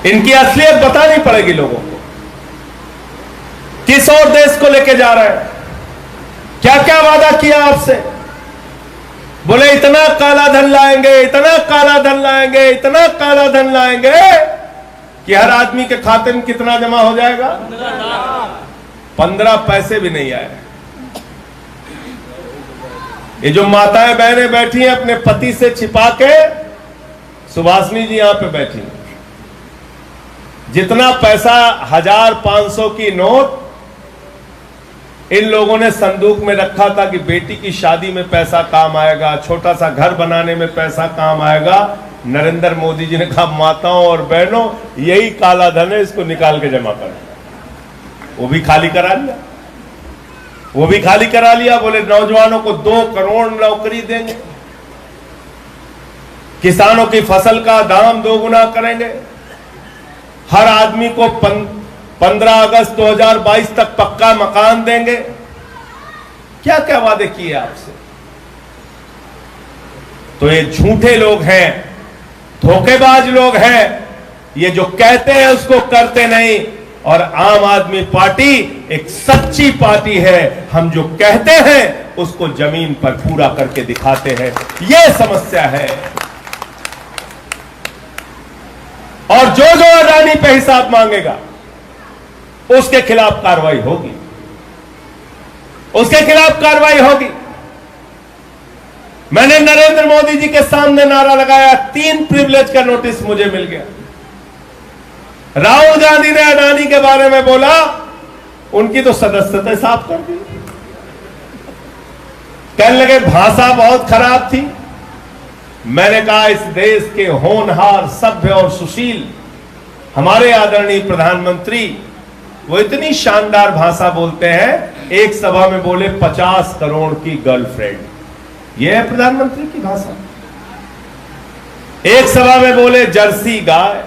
इनकी असलियत बतानी पड़ेगी लोगों को। किस और देश को लेके जा रहे हैं, क्या क्या वादा किया आपसे। बोले इतना काला धन लाएंगे, इतना काला धन लाएंगे, इतना काला धन लाएंगे कि हर आदमी के खाते में कितना जमा हो जाएगा, 15 पैसे भी नहीं आए। ये जो माताएं बहनें बैठी हैं अपने पति से छिपा के, सुभाषिनी जी यहां पे बैठी, जितना पैसा 1000-500 की नोट इन लोगों ने संदूक में रखा था कि बेटी की शादी में पैसा काम आएगा, छोटा सा घर बनाने में पैसा काम आएगा, नरेंद्र मोदी जी ने कहा माताओं और बहनों यही काला धन है, इसको निकाल के जमा कर। वो भी खाली करा लिया, वो भी खाली करा लिया। बोले नौजवानों को 2 करोड़ नौकरी देंगे, किसानों की फसल का दाम 2 गुना करेंगे, हर आदमी को 15 अगस्त 2022 तक पक्का मकान देंगे। क्या क्या वादे किए आपसे। तो ये झूठे लोग हैं, धोखेबाज लोग हैं, ये जो कहते हैं उसको करते नहीं। और आम आदमी पार्टी एक सच्ची पार्टी है, हम जो कहते हैं उसको जमीन पर पूरा करके दिखाते हैं, यह समस्या है। और जो अडानी पे हिसाब मांगेगा उसके खिलाफ कार्रवाई होगी, उसके खिलाफ कार्रवाई होगी। मैंने नरेंद्र मोदी जी के सामने नारा लगाया, 3 प्रिविलेज का नोटिस मुझे मिल गया। राहुल गांधी ने अडानी के बारे में बोला, उनकी तो सदस्यता साफ कर दी। कहने लगे भाषा बहुत खराब थी। मैंने कहा इस देश के होनहार, सभ्य और सुशील हमारे आदरणीय प्रधानमंत्री, वो इतनी शानदार भाषा बोलते हैं, एक सभा में बोले 50 करोड़ की गर्लफ्रेंड। यह है प्रधानमंत्री की भाषा। एक सभा में बोले जर्सी गाय,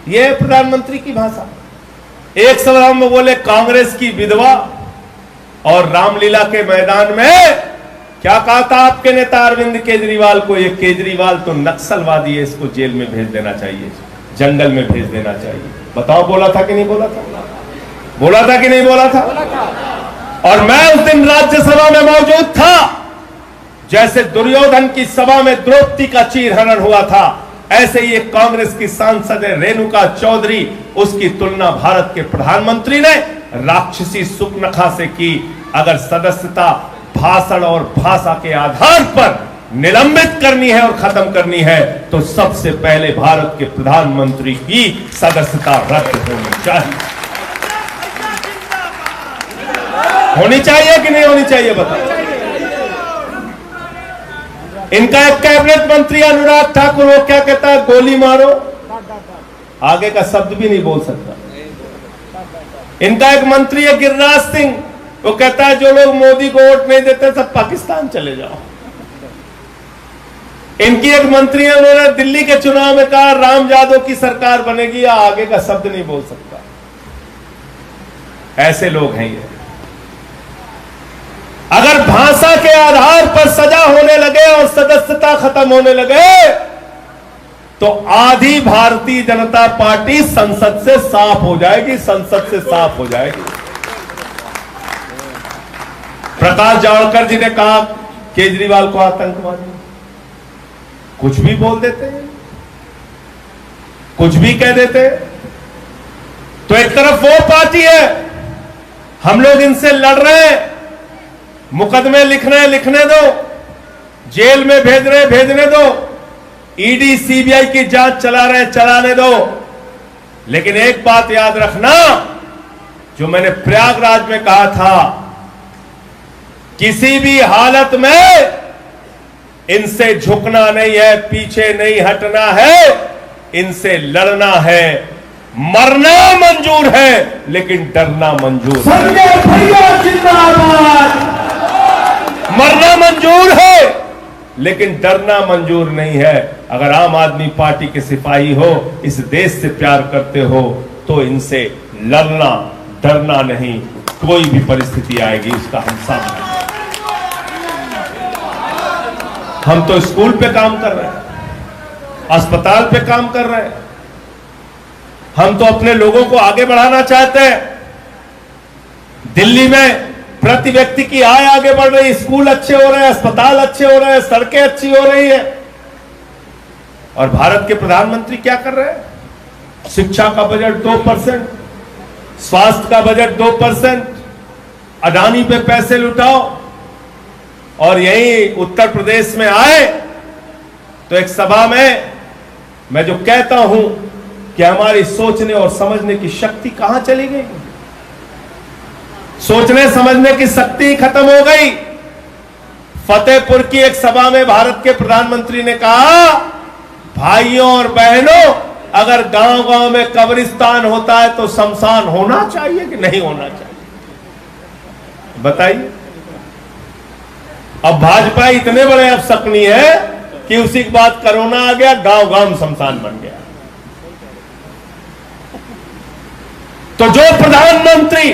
यह है प्रधानमंत्री की भाषा। एक सभा में बोले कांग्रेस की विधवा। और रामलीला के मैदान में क्या कहा था आपके नेता अरविंद केजरीवाल को, ये केजरीवाल तो नक्सलवादी है, इसको जेल में भेज देना चाहिए, जंगल में भेज देना चाहिए। बताओ बोला था कि नहीं बोला था? बोला था कि नहीं बोला था? और मैं उस दिन राज्यसभा में मौजूद था, जैसे दुर्योधन की सभा में द्रौपदी का चीरहरण हुआ था, ऐसे ही एक कांग्रेस की सांसद है रेणुका चौधरी, उसकी तुलना भारत के प्रधानमंत्री ने राक्षसी सुपनखा से की। अगर सदस्यता भाषण और भाषा के आधार पर निलंबित करनी है और खत्म करनी है तो सबसे पहले भारत के प्रधानमंत्री की सदस्यता रद्द होनी चाहिए। होनी चाहिए कि नहीं होनी चाहिए बताओ। इनका एक कैबिनेट मंत्री अनुराग ठाकुर, वो क्या कहता है, गोली मारो, आगे का शब्द भी नहीं बोल सकता। इनका एक मंत्री है गिरिराज सिंह, वो कहता है जो लोग मोदी को वोट नहीं देते सब पाकिस्तान चले जाओ। इनकी एक मंत्री है, उन्होंने दिल्ली के चुनाव में कहा राम यादव की सरकार बनेगी, या आगे का शब्द नहीं बोल सकता। ऐसे लोग हैं ये। अगर भाषा के आधार पर सजा होने लगे और सदस्यता खत्म होने लगे तो आधी भारतीय जनता पार्टी संसद से साफ हो जाएगी, संसद से साफ हो जाएगी। प्रकाश जावड़ेकर जी ने कहा केजरीवाल को आतंकवादी, कुछ भी बोल देते हैं, कुछ भी कह देते हैं। तो एक तरफ वो पार्टी है, हम लोग इनसे लड़ रहे हैं, मुकदमे लिख रहे हैं, लिखने दो, जेल में भेज रहे हैं, भेजने दो, ईडी सीबीआई की जांच चला रहे हैं, चलाने दो। लेकिन एक बात याद रखना, जो मैंने प्रयागराज में कहा था, किसी भी हालत में इनसे झुकना नहीं है, पीछे नहीं हटना है, इनसे लड़ना है। मरना मंजूर है लेकिन डरना मंजूर है। संजय भैया जिंदाबाद। मरना मंजूर है लेकिन डरना मंजूर नहीं है। अगर आम आदमी पार्टी के सिपाही हो, इस देश से प्यार करते हो, तो इनसे लड़ना, डरना नहीं। कोई भी परिस्थिति आएगी उसका हम सामना। हम तो स्कूल पे काम कर रहे हैं, अस्पताल पे काम कर रहे हैं, हम तो अपने लोगों को आगे बढ़ाना चाहते हैं। दिल्ली में प्रति व्यक्ति की आय आगे बढ़ रही, स्कूल अच्छे हो रहे हैं, अस्पताल अच्छे हो रहे हैं, सड़कें अच्छी हो रही है। और भारत के प्रधानमंत्री क्या कर रहे हैं? शिक्षा का बजट 2%, स्वास्थ्य का बजट 2%, अडानी पे पैसे लुटाओ। और यही उत्तर प्रदेश में आए तो एक सभा में मैं जो कहता हूं कि हमारी सोचने और समझने की शक्ति कहां चली गई? सोचने समझने की शक्ति खत्म हो गई। फतेहपुर की एक सभा में भारत के प्रधानमंत्री ने कहा, भाइयों और बहनों, अगर गांव-गांव में कब्रिस्तान होता है तो शमशान होना चाहिए कि नहीं होना चाहिए? बताइए। अब भाजपा इतने बड़े अपशकुनी है कि उसी के बाद कोरोना आ गया, गांव-गांव शमशान बन गया। तो जो प्रधानमंत्री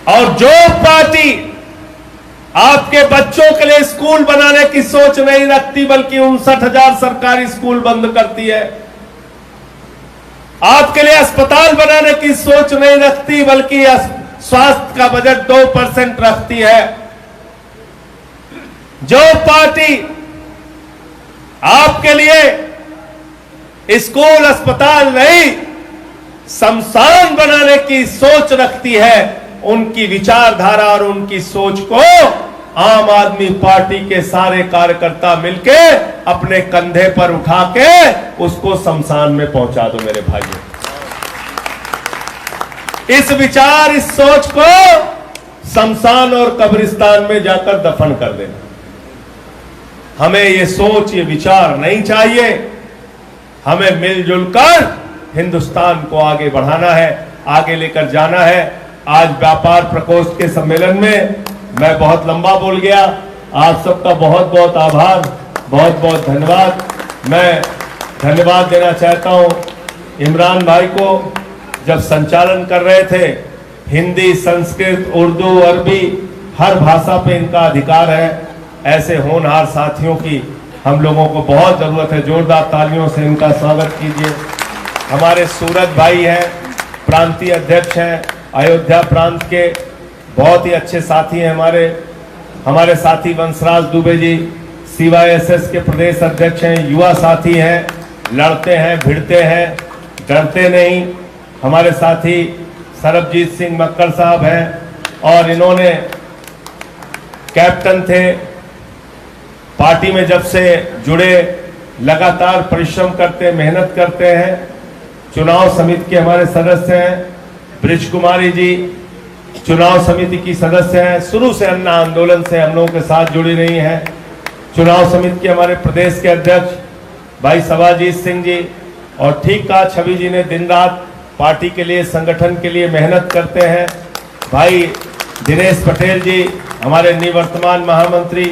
और जो पार्टी आपके बच्चों के लिए स्कूल बनाने की सोच नहीं रखती, बल्कि 59,000 सरकारी स्कूल बंद करती है, आपके लिए अस्पताल बनाने की सोच नहीं रखती, बल्कि स्वास्थ्य का बजट 2% रखती है, जो पार्टी आपके लिए स्कूल अस्पताल नहीं शमशान बनाने की सोच रखती है, उनकी विचारधारा और उनकी सोच को आम आदमी पार्टी के सारे कार्यकर्ता मिलके अपने कंधे पर उठा के उसको शमशान में पहुंचा दो। मेरे भाइयों, इस विचार, इस सोच को शमशान और कब्रिस्तान में जाकर दफन कर देना। हमें ये सोच, ये विचार नहीं चाहिए। हमें मिलजुल कर हिंदुस्तान को आगे बढ़ाना है, आगे लेकर जाना है। आज व्यापार प्रकोष्ठ के सम्मेलन में मैं बहुत लंबा बोल गया। आप सबका बहुत बहुत आभार, बहुत बहुत धन्यवाद। मैं धन्यवाद देना चाहता हूं इमरान भाई को, जब संचालन कर रहे थे। हिंदी, संस्कृत, उर्दू, अरबी, हर भाषा पे इनका अधिकार है। ऐसे होनहार साथियों की हम लोगों को बहुत जरूरत है। जोरदार तालियों से इनका स्वागत कीजिए। हमारे सूरज भाई हैं, प्रांतीय अध्यक्ष हैं, अयोध्या प्रांत के बहुत ही अच्छे साथी हैं। हमारे साथी वंशराज दुबे जी CYSS के प्रदेश अध्यक्ष हैं, युवा साथी हैं, लड़ते हैं, भिड़ते हैं, डरते नहीं। हमारे साथी सरबजीत सिंह मक्कर साहब हैं, और इन्होंने कैप्टन थे पार्टी में, जब से जुड़े लगातार परिश्रम करते, मेहनत करते हैं। चुनाव समिति के हमारे सदस्य हैं। ब्रिज कुमारी जी चुनाव समिति की सदस्य हैं, शुरू से अन्ना आंदोलन से हम लोगों के साथ जुड़ी रही हैं। चुनाव समिति के हमारे प्रदेश के अध्यक्ष भाई सभाजीत सिंह जी, और ठीक कहा छवि जी ने, दिन रात पार्टी के लिए, संगठन के लिए मेहनत करते हैं। भाई दिनेश पटेल जी हमारे निवर्तमान महामंत्री,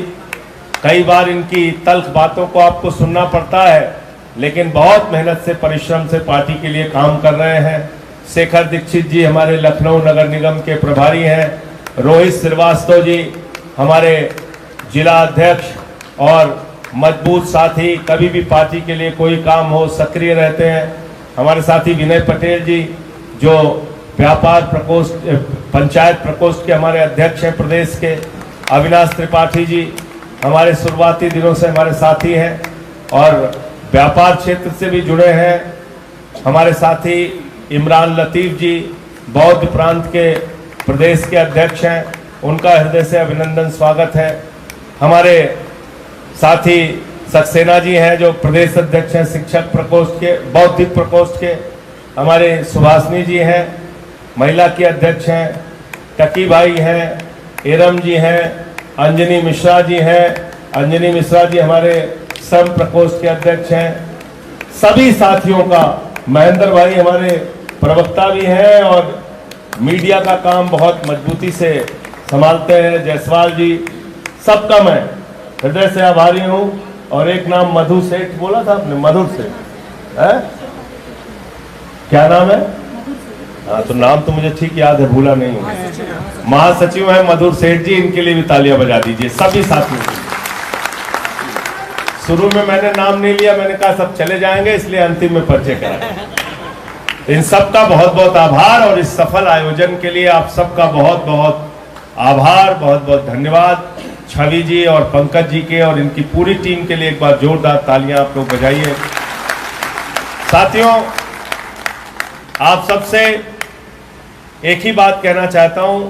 कई बार इनकी तल्ख बातों को आपको सुनना पड़ता है, लेकिन बहुत मेहनत से, परिश्रम से पार्टी के लिए काम कर रहे हैं। शेखर दीक्षित जी हमारे लखनऊ नगर निगम के प्रभारी हैं। रोहित श्रीवास्तव जी हमारे जिला अध्यक्ष और मजबूत साथी, कभी भी पार्टी के लिए कोई काम हो सक्रिय रहते हैं। हमारे साथी विनय पटेल जी जो व्यापार प्रकोष्ठ, पंचायत प्रकोष्ठ के हमारे अध्यक्ष हैं प्रदेश के। अविनाश त्रिपाठी जी हमारे शुरुआती दिनों से हमारे साथी हैं और व्यापार क्षेत्र से भी जुड़े हैं। हमारे साथी इमरान लतीफ जी बौद्ध प्रांत के प्रदेश के अध्यक्ष हैं, उनका हृदय से अभिनंदन, स्वागत है। हमारे साथी सक्सेना जी हैं जो प्रदेश अध्यक्ष हैं शिक्षक प्रकोष्ठ के, बौद्धिक प्रकोष्ठ के। हमारे सुभाषनी जी हैं, महिला के अध्यक्ष हैं। टकी भाई हैं, एरम जी हैं, अंजनी मिश्रा जी हैं। अंजनी मिश्रा जी हमारे श्रम प्रकोष्ठ के अध्यक्ष हैं। सभी साथियों का, महेंद्र भाई हमारे प्रवक्ता भी हैं और मीडिया का काम बहुत मजबूती से संभालते हैं। जायसवाल जी, सबका मैं हृदय से आभारी हूं। और एक नाम मधु सेठ बोला था आपने, मधुर सेठ है, क्या नाम है? हाँ, तो नाम तो मुझे ठीक याद है, भूला नहीं हूँ। महासचिव है मधुर सेठ जी, इनके लिए भी तालियां बजा दीजिए सभी साथियों को। शुरू में मैंने नाम नहीं लिया, मैंने कहा सब चले जाएंगे, इसलिए अंतिम में परिचय कराया। इन सबका बहुत बहुत आभार और इस सफल आयोजन के लिए आप सबका बहुत बहुत आभार, बहुत बहुत धन्यवाद। छवि जी और पंकज जी के और इनकी पूरी टीम के लिए एक बार जोरदार तालियां आप लोग बजाइए। साथियों, आप सबसे एक ही बात कहना चाहता हूं